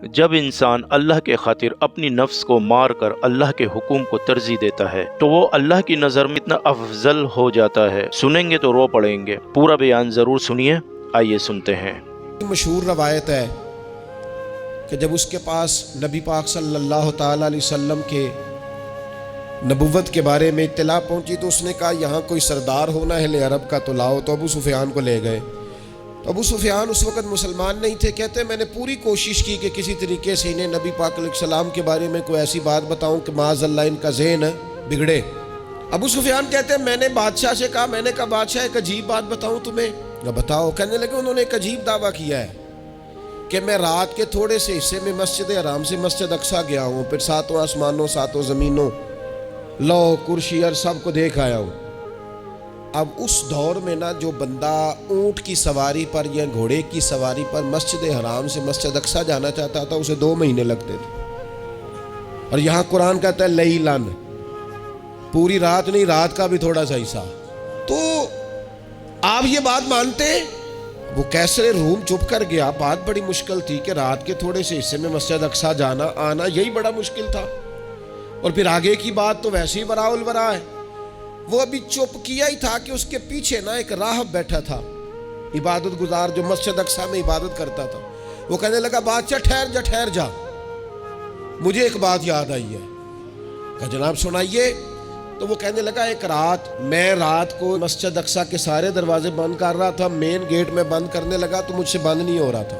جب انسان اللہ کے خاطر اپنی نفس کو مار کر اللہ کے حکم کو ترجیح دیتا ہے تو وہ اللہ کی نظر میں اتنا افضل ہو جاتا ہے۔ سنیں گے تو رو پڑیں گے، پورا بیان ضرور سنیے، آئیے سنتے ہیں۔ مشہور روایت ہے کہ جب اس کے پاس نبی پاک صلی اللہ تعالی علیہ وسلم کے نبوت کے بارے میں اطلاع پہنچی تو اس نے کہا یہاں کوئی سردار ہونا ہے اہل عرب کا تو لاؤ، تو ابو سفیان کو لے گئے۔ تو ابو سفیان اس وقت مسلمان نہیں تھے، کہتے ہیں میں نے پوری کوشش کی کہ کسی طریقے سے انہیں نبی پاک علیہ السلام کے بارے میں کوئی ایسی بات بتاؤں کہ معاذ اللہ ان کا ذہن بگڑے۔ ابو سفیان کہتے ہیں میں نے بادشاہ سے کہا، میں نے کہا بادشاہ ایک عجیب بات بتاؤں تمہیں؟ بتاؤ۔ کہنے لگے انہوں نے ایک عجیب دعویٰ کیا ہے کہ میں رات کے تھوڑے سے حصے میں مسجد حرام سے مسجد اقصیٰ گیا ہوں، پھر ساتوں آسمانوں ساتوں زمینوں لو کرسی اور سب کو دیکھ آیا ہوں۔ اب اس دور میں نا جو بندہ اونٹ کی سواری پر یا گھوڑے کی سواری پر مسجد حرام سے مسجد اقصیٰ جانا چاہتا تھا اسے 2 مہینے لگتے تھے، اور یہاں قرآن کہتا ہے لیلن، پوری رات نہیں، رات کا بھی تھوڑا سا حصہ۔ تو آپ یہ بات مانتے ہیں؟ وہ کیسر روم چپ کر گیا، بات بڑی مشکل تھی کہ رات کے تھوڑے سے حصے میں مسجد اقصیٰ جانا آنا یہی بڑا مشکل تھا، اور پھر آگے کی بات تو ویسے ہی براء البراء ہے۔ وہ ابھی چپ کیا ہی تھا کہ اس کے پیچھے نا ایک راہب بیٹھا تھا، عبادت گزار جو مسجد اقصیٰ میں عبادت کرتا تھا۔ وہ کہنے لگا بادشاہ ٹھہر جا، مجھے ایک بات یاد آئی ہے۔ کہا جناب سنائیے۔ تو وہ کہنے لگا ایک رات میں رات کو مسجد اقصیٰ کے سارے دروازے بند کر رہا تھا، مین گیٹ میں بند کرنے لگا تو مجھ سے بند نہیں ہو رہا تھا،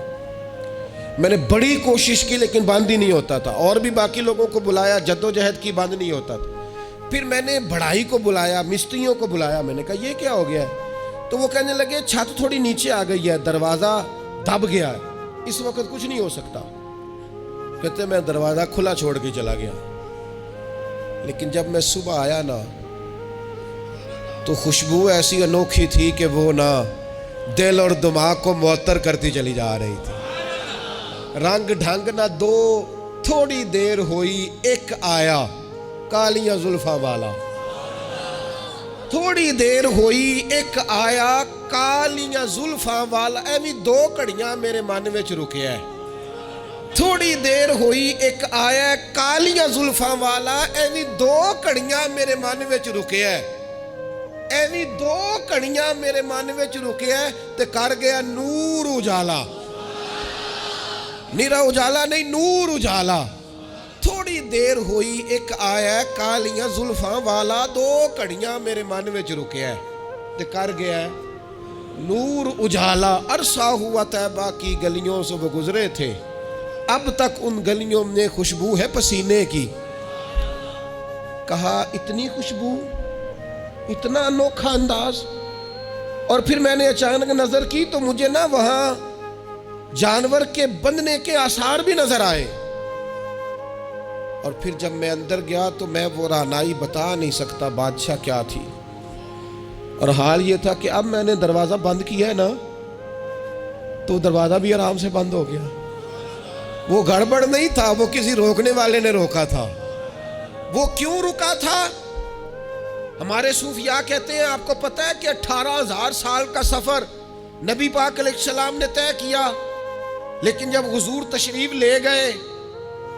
میں نے بڑی کوشش کی لیکن بند ہی نہیں ہوتا تھا، اور بھی باقی لوگوں کو بلایا، جدوجہد کی، بند نہیں ہوتا تھا۔ پھر میں نے بڑھائی کو بلایا، مستریوں کو بلایا، میں نے کہا یہ کیا ہو گیا ہے؟ تو وہ کہنے لگے چھت تھوڑی نیچے آ گئی ہے، دروازہ دب گیا ہے، اس وقت کچھ نہیں ہو سکتا۔ کہتے میں دروازہ کھلا چھوڑ کے چلا گیا، لیکن جب میں صبح آیا نا تو خوشبو ایسی انوکھی تھی کہ وہ نا دل اور دماغ کو معطر کرتی چلی جا رہی تھی۔ رنگ ڈھنگ نہ دو، تھوڑی دیر ہوئی ایک آیا کالیاں زلفاں والا، تھوڑی دیر ہوئی ایک آیا کالیاں زلفاں والا، ایویں 2 گھڑیاں میرے من وچ رکیا ہے۔ تھوڑی دیر ہوئی ایک آیا کالیاں زلفاں والا، ایویں 2 گھڑیاں میرے من وچ رکیا ہے، ایویں 2 گھڑیاں میرے من وچ رکیا ہے تے کر گیا نور اجالا، نیرا اجالا نہیں، نور اجالا۔ تھوڑی دیر ہوئی ایک آیا کالیاں زلفاں والا، 2 گھڑیاں میرے من وچ رکیا ہے تے کر گیا ہے نور اجالا۔ عرصہ ہوا طیبہ کی گلیوں سے وہ گزرے تھے، اب تک ان گلیوں میں خوشبو ہے پسینے کی۔ کہا اتنی خوشبو، اتنا انوکھا انداز۔ اور پھر میں نے اچانک نظر کی تو مجھے نا وہاں جانور کے بندھنے کے آثار بھی نظر آئے، اور پھر جب میں اندر گیا تو میں وہ رہنائی بتا نہیں سکتا بادشاہ کیا تھی، اور حال یہ تھا کہ اب میں نے دروازہ بند کیا ہے نا تو دروازہ بھی آرام سے بند ہو گیا۔ وہ گڑبڑ نہیں تھا، وہ کسی روکنے والے نے روکا تھا۔ وہ کیوں رکا تھا؟ ہمارے صوفیاء کہتے ہیں آپ کو پتہ ہے کہ 18,000 سال کا سفر نبی پاک علیہ السلام نے طے کیا، لیکن جب حضور تشریف لے گئے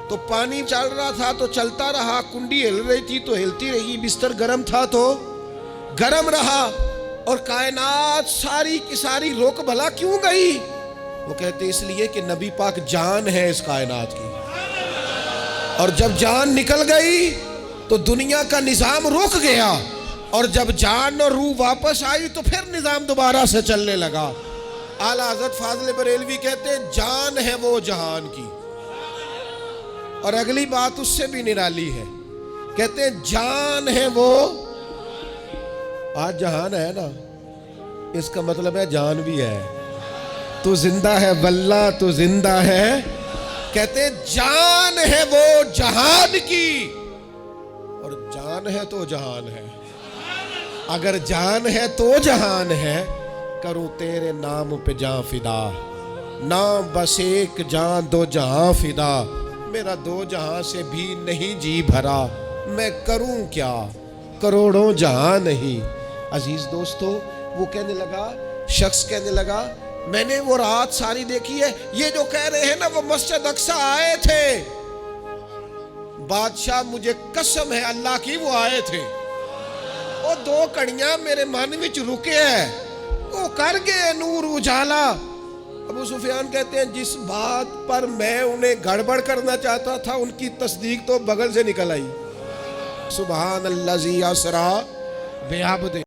تو پانی چل رہا تھا تو چلتا رہا، کنڈی ہل رہی تھی تو ہلتی رہی، بستر گرم تھا تو گرم رہا، اور کائنات ساری کی ساری رک بھلا کیوں گئی؟ وہ کہتے اس لیے کہ نبی پاک جان ہے اس کائنات کی، اور جب جان نکل گئی تو دنیا کا نظام رک گیا، اور جب جان اور روح واپس آئی تو پھر نظام دوبارہ سے چلنے لگا۔ اعلیٰ حضرت فاضل بریلوی کہتے ہیں جان ہے وہ جہان کی، اور اگلی بات اس سے بھی نرالی ہے، کہتے ہیں جان ہے وہ، آج جہان ہے نا، اس کا مطلب ہے جان بھی ہے، تو زندہ ہے واللہ تو زندہ ہے، کہتے ہیں جان ہے وہ جہان کی، اور جان ہے تو جہان ہے، اگر جان ہے تو جہان ہے، کروں تیرے نام پہ جان فدا، نام بس ایک جان 2 جہاں فدا، میرا 2 جہاں سے بھی نہیں جی بھرا، میں کروں کیا کروڑوں جہاں نہیں۔ عزیز دوستو، وہ کہنے لگا، شخص کہنے لگا میں نے وہ رات ساری دیکھی ہے. یہ جو کہہ رہے ہیں نا وہ مسجد اقصی آئے تھے. بادشاہ مجھے قسم ہے اللہ کی وہ آئے تھے. وہ دو کڑیاں میرے من وچ رکے ہیں, وہ کر گئے نور اجالا. ابو سفیان کہتے ہیں جس بات پر میں انہیں گڑبڑ کرنا چاہتا تھا ان کی تصدیق تو بغل سے نکل آئی. سبحان الذی اسریٰ بعبدہ.